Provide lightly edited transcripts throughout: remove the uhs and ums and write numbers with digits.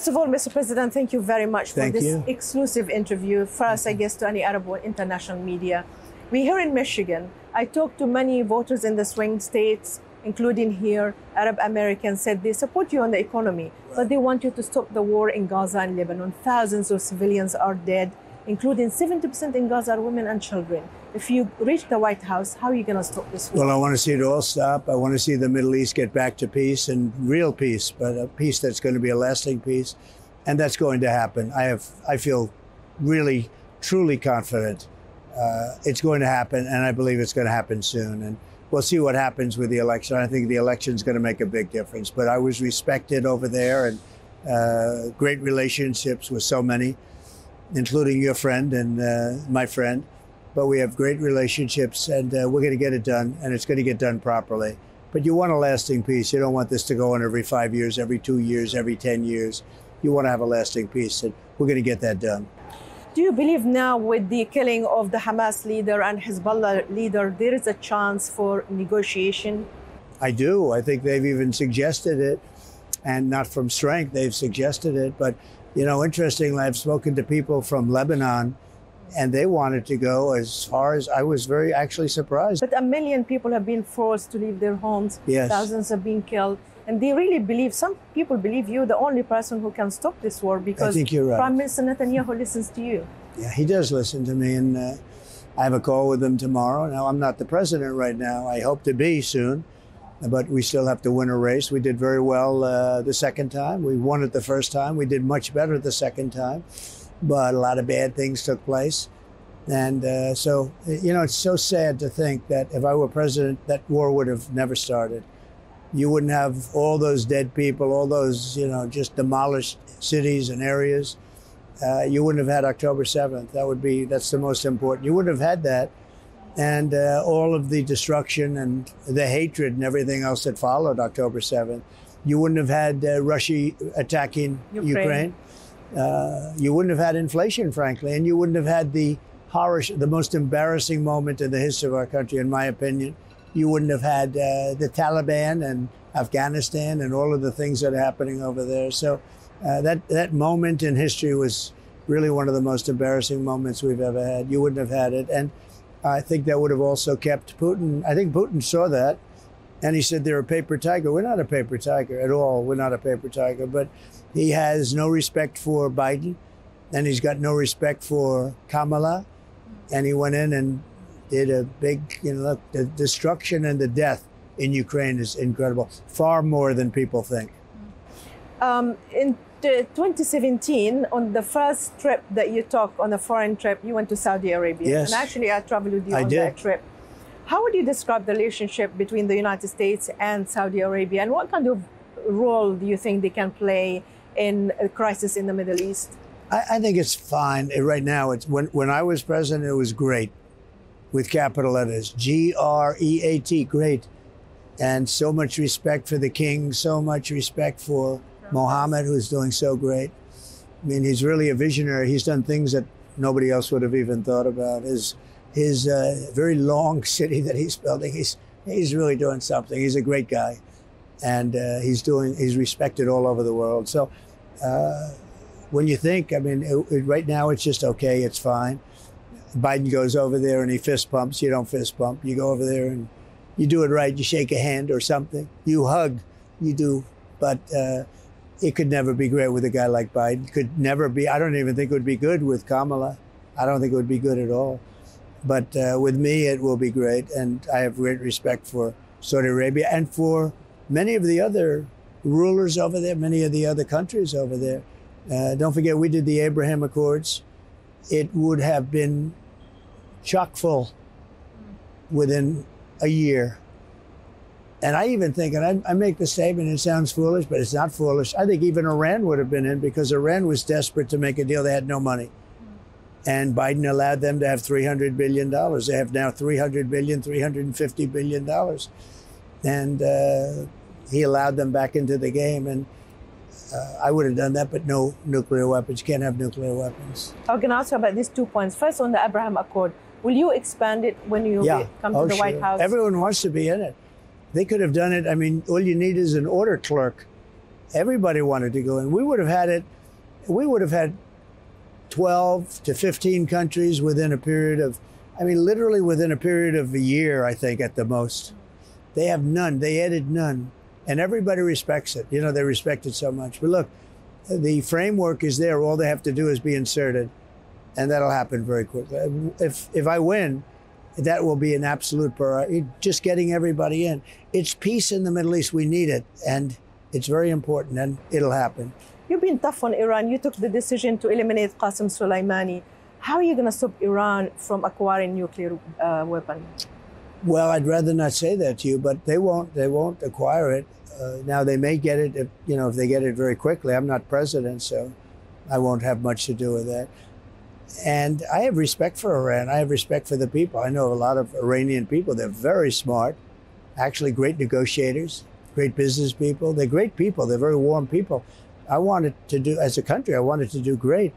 First of all, Mr. President, thank you very much for Thank this you. exclusive interview. First, I guess, to any Arab or international media. We're here in Michigan. I talked to many voters in the swing states, including here. Arab Americans said they support you on the economy, but they want you to stop the war in Gaza and Lebanon. Thousands of civilians are dead, including 70% in Gaza are women and children. If you reach the White House, how are you going to stop this war? Well, I want to see it all stop. I want to see the Middle East get back to peace, and real peace, but a peace that's going to be a lasting peace. And that's going to happen. I feel really, truly confident it's going to happen, and I believe it's going to happen soon. And we'll see what happens with the election. I think the election is going to make a big difference. But I was respected over there, and great relationships with so many, including your friend and my friend. But we have great relationships, and we're going to get it done, and it's going to get done properly. But you want a lasting peace. You don't want this to go on every 5 years, every 2 years, every 10 years. You want to have a lasting peace, and we're going to get that done. Do you believe now with the killing of the Hamas leader and Hezbollah leader, there is a chance for negotiation? I do. I think they've even suggested it, and not from strength, they've suggested it. But, you know, interestingly, I've spoken to people from Lebanon, and they wanted to go as far as I was very actually surprised. But 1 million people have been forced to leave their homes. Yes. Thousands have been killed. And they really believe, some people believe you're the only person who can stop this war because I think you're right. Prime Minister Netanyahu listens to you. Yeah, he does listen to me, and I have a call with him tomorrow. Now, I'm not the president right now. I hope to be soon, but we still have to win a race. We did very well the second time. We won it the first time. We did much better the second time, but a lot of bad things took place. And so, you know, it's so sad to think that if I were president, that war would have never started. You wouldn't have all those dead people, all those, you know, just demolished cities and areas. You wouldn't have had October 7th. That's the most important. You wouldn't have had that. And all of the destruction and the hatred and everything else that followed October 7th. You wouldn't have had Russia attacking Ukraine. You wouldn't have had inflation, frankly. And you wouldn't have had the most embarrassing moment in the history of our country, in my opinion. You wouldn't have had the Taliban and Afghanistan and all of the things that are happening over there. So that moment in history was really one of the most embarrassing moments we've ever had. You wouldn't have had it. And I think that would have also kept Putin. I think Putin saw that, and he said they're a paper tiger. We're not a paper tiger at all. We're not a paper tiger. But he has no respect for Biden, and he's got no respect for Kamala. And he went in and did a big, you know, look, the destruction and the death in Ukraine is incredible, far more than people think. In 2017, on the first trip that you took, on a foreign trip, you went to Saudi Arabia. Yes. And actually, I traveled with you on that trip. How would you describe the relationship between the United States and Saudi Arabia? And what kind of role do you think they can play in a crisis in the Middle East? I think it's fine. Right now, when I was president, it was great. With capital letters, G-R-E-A-T, great. And so much respect for the king, so much respect for Mohammed, who's doing so great. I mean, he's really a visionary. He's done things that nobody else would have even thought about. His very long city that he's building, he's really doing something. He's a great guy. And he's respected all over the world. So when you think, I mean, right now it's just okay, it's fine. Biden goes over there and he fist pumps. You don't fist pump. You go over there and you do it right. You shake a hand or something. You hug. You do. But it could never be great with a guy like Biden. Could never be. I don't even think it would be good with Kamala. I don't think it would be good at all. But with me, it will be great. And I have great respect for Saudi Arabia and for many of the other rulers over there, many of the other countries over there. Don't forget, we did the Abraham Accords. It would have been chock full within a year. And I even think, and I make the statement, it sounds foolish, but it's not foolish. I think even Iran would have been in because Iran was desperate to make a deal. They had no money. And Biden allowed them to have $300 billion. They have now $300 billion, $350 billion. And he allowed them back into the game. And I would have done that, but no nuclear weapons. You can't have nuclear weapons. I'm going to ask you about these 2 points. First, on the Abraham Accord, will you expand it when you come to the White House? Everyone wants to be in it. They could have done it. I mean, all you need is an order clerk Everybody wanted to go in. We would have had 12 to 15 countries within a period of, literally within a period of a year, I think, at the most. They have none. They added none. And everybody respects it. They respect it so much. But look, the framework is there. All they have to do is be inserted. And that'll happen very quickly. If I win, that will be an absolute priority. Just getting everybody in. It's peace in the Middle East. We need it. And it's very important. And it'll happen. You've been tough on Iran. You took the decision to eliminate Qasem Soleimani. How are you going to stop Iran from acquiring nuclear weapon? Well, I'd rather not say that to you, but they won't acquire it. Now they may get it if they get it very quickly. I'm not president, so I won't have much to do with that. And I have respect for Iran. I have respect for the people. I know a lot of Iranian people. They're very smart, actually great negotiators, great business people. They're great people. They're very warm people. I wanted to do, as a country, I wanted to do great.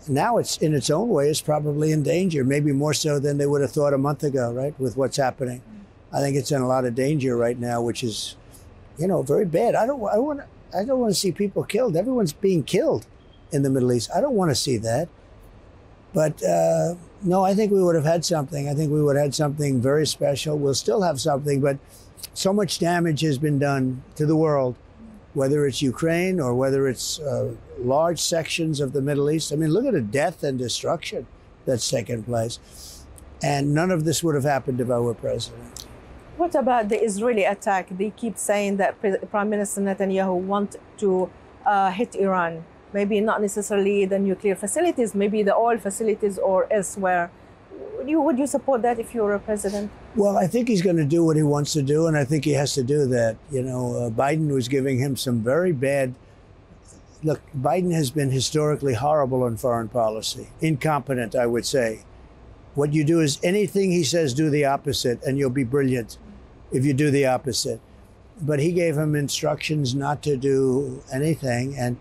Now it's, in its own way, it's probably in danger, maybe more so than they would have thought a month ago, right, with what's happening. I think it's in a lot of danger right now, which is, very bad. I don't want to see people killed. Everyone's being killed in the Middle East. I don't want to see that. But no, I think we would have had something. I think we would have had something very special. We'll still have something, but so much damage has been done to the world, whether it's Ukraine or whether it's large sections of the Middle East. Look at the death and destruction that's taken place. And none of this would have happened if I were president. What about the Israeli attack? They keep saying that Prime Minister Netanyahu wants to hit Iran. Maybe not necessarily the nuclear facilities, maybe the oil facilities or elsewhere. Would you support that if you were a president? Well, I think he's going to do what he wants to do, and I think he has to do that. Biden was giving him some very bad... Look, Biden has been historically horrible on foreign policy. Incompetent, I would say. What you do is anything he says, do the opposite, and you'll be brilliant if you do the opposite. But he gave him instructions not to do anything, and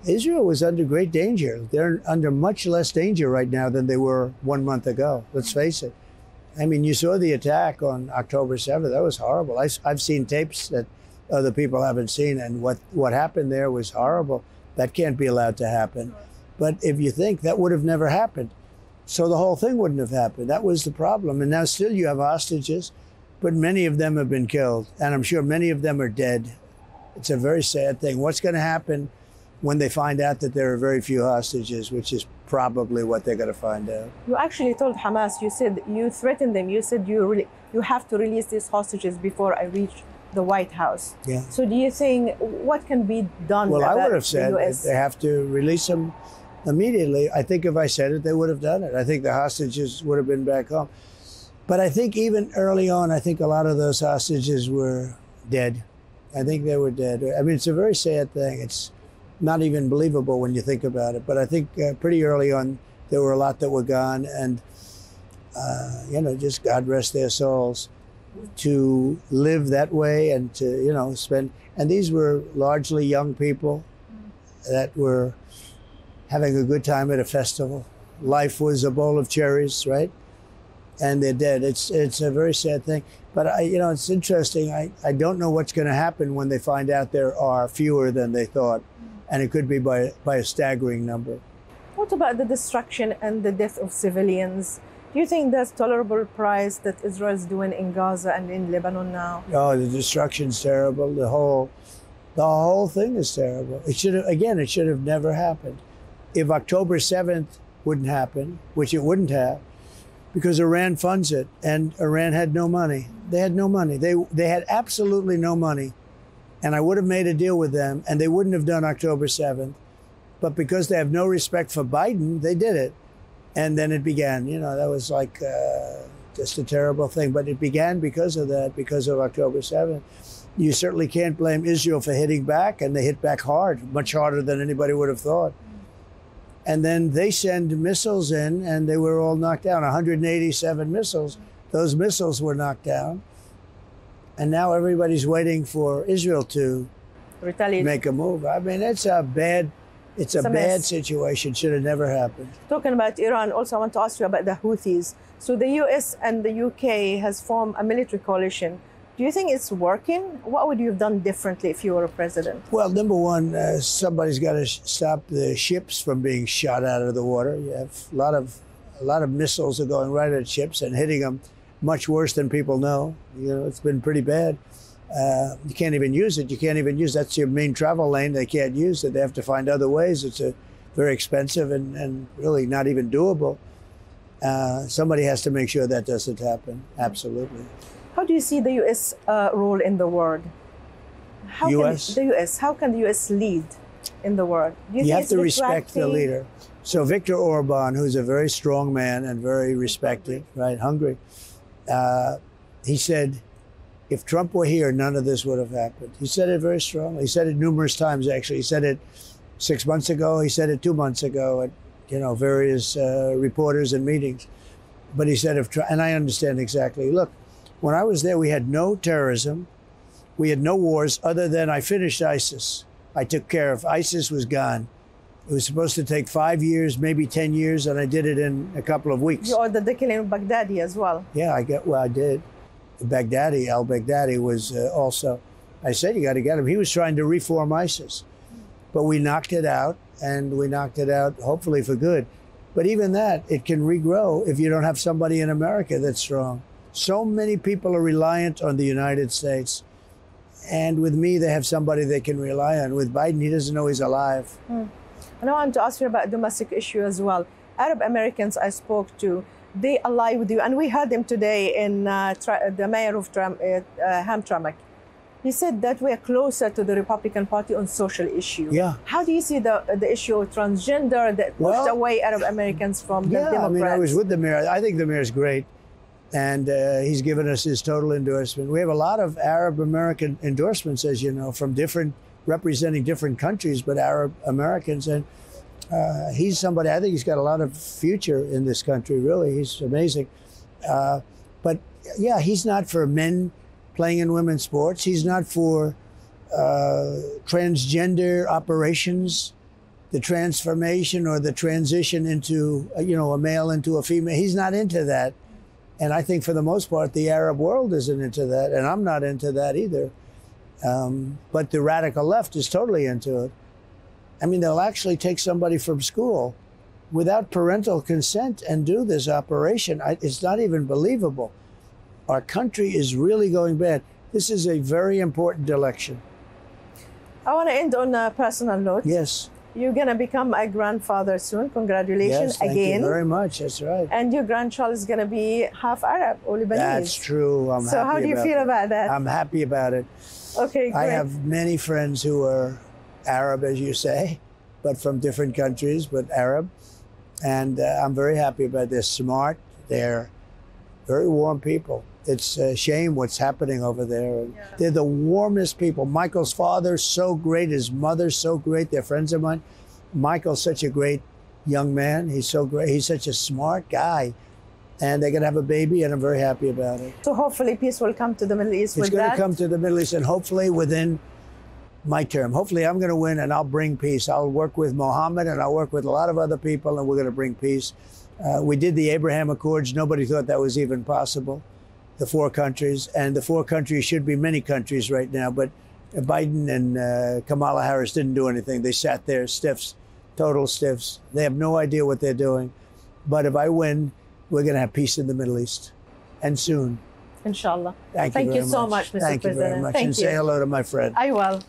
Israel was under great danger. They're under much less danger right now than they were 1 month ago. Let's face it. You saw the attack on October 7th. That was horrible. I've seen tapes that other people haven't seen, and what happened there was horrible. That can't be allowed to happen. But if you think, that would have never happened. So the whole thing wouldn't have happened. That was the problem. And now still you have hostages, but many of them have been killed. And I'm sure many of them are dead. It's a very sad thing. What's going to happen when they find out that there are very few hostages, which is probably what they're going to find out? You actually told Hamas, you threatened them. You said you have to release these hostages before I reach the White House. Yeah. So do you think, what can be done? Well, I would have said they have to release them immediately. I think if I said it, they would have done it. I think the hostages would have been back home. But I think even early on, I think a lot of those hostages were dead. I think they were dead. It's a very sad thing. It's not even believable when you think about it. But I think pretty early on, there were a lot that were gone. And, just God rest their souls. To live that way and to, spend. And these were largely young people that were having a good time at a festival. Life was a bowl of cherries, right? And they're dead. It's a very sad thing. But, it's interesting. I don't know what's going to happen when they find out there are fewer than they thought. And it could be by a staggering number. What about the destruction and the death of civilians? Do you think that's tolerable price that Israel is doing in Gaza and in Lebanon now? Oh, the destruction's terrible. The whole thing is terrible. It should have never happened. If October 7th wouldn't happen, which it wouldn't have, because Iran funds it, and Iran had no money. They had no money. They had absolutely no money. And I would have made a deal with them, and they wouldn't have done October 7th. But because they have no respect for Biden, they did it. And then it began. That was like just a terrible thing. But it began because of that, because of October 7th. You certainly can't blame Israel for hitting back, and they hit back hard, much harder than anybody would have thought. And then they send missiles in, and they were all knocked down, 187 missiles. Those missiles were knocked down. And now everybody's waiting for Israel to retaliate, make a move. It's a bad situation. Should have never happened. Talking about Iran, also I want to ask you about the Houthis. So the US and the UK has formed a military coalition Do you think it's working? What would you have done differently if you were a president? Well, number one, somebody's got to stop the ships from being shot out of the water. You have a lot of missiles are going right at ships and hitting them much worse than people know. You know, it's been pretty bad. You can't even use it. You can't even use that's your main travel lane. They can't use it. They have to find other ways. It's very expensive and really not even doable. Somebody has to make sure that doesn't happen. Absolutely. How do you see the U.S. Role in the world? How U.S.? Can the U.S. How can the U.S. lead in the world? Do you have to respect the leader. So Viktor Orban, who's a very strong man and very respected, right, hungry, he said, if Trump were here, none of this would have happened. He said it very strongly. He said it numerous times, actually. He said it 6 months ago. He said it 2 months ago at, various reporters and meetings. But he said, and I understand exactly. Look, when I was there, we had no terrorism. We had no wars other than I finished ISIS. I took care of ISIS was gone. It was supposed to take 5 years, maybe 10 years, and I did it in a couple of weeks. You ordered the killing of Baghdadi as well. Yeah, I did. Al-Baghdadi was also, I said, you got to get him. He was trying to reform ISIS. But we knocked it out, and we knocked it out hopefully for good. But even that, it can regrow if you don't have somebody in America that's strong. So many people are reliant on the United States. And with me, they have somebody they can rely on. With Biden, he doesn't know he's alive. And I want to ask you about domestic issue as well. Arab Americans I spoke to, they ally with you. And we heard him today in the mayor of Hamtramck. He said that we are closer to the Republican Party on social issues. Yeah. How do you see the issue of transgender that pushed away Arab Americans from the Democrats? I mean, I was with the mayor. I think the mayor's great. And he's given us his total endorsement. We have a lot of Arab American endorsements, as you know, from representing different countries, but Arab Americans. And he's somebody, I think he's got a lot of future in this country, really. He's amazing. But yeah, he's not for men playing in women's sports. He's not for transgender operations, the transformation or the transition into, a male into a female. He's not into that. And I think for the most part, the Arab world isn't into that. And I'm not into that either. But the radical left is totally into it. I mean, they'll actually take somebody from school without parental consent and do this operation. It's not even believable. Our country is really going bad. This is a very important election. I want to end on a personal note. Yes. You're going to become a grandfather soon. Congratulations again. Thank you very much. That's right. And your grandchild is going to be half Arab or Lebanese. That's true. So how do you feel about that? I'm happy about it. Okay, great. I have many friends who are Arab, as you say, but from different countries, but Arab. And I'm very happy about it. They're smart. They're very warm people. It's a shame what's happening over there. Yeah. They're the warmest people. Michael's father, so great. His mother's so great. They're friends of mine. Michael's such a great young man. He's so great. He's such a smart guy. And they're going to have a baby, and I'm very happy about it. So hopefully peace will come to the Middle East with that? It's going to come to the Middle East, and hopefully within my term. Hopefully I'm going to win, and I'll bring peace. I'll work with Mohammed, and I'll work with a lot of other people, and we're going to bring peace. We did the Abraham Accords. Nobody thought that was even possible. The 4 countries, and the 4 countries should be many countries right now, but Biden and Kamala Harris didn't do anything. They sat there stiffs, total stiffs. They have no idea what they're doing. But if I win, we're going to have peace in the Middle East, and soon. Inshallah. Thank you so much, Mr. Thank President. You very much. And say hello to my friend. I will.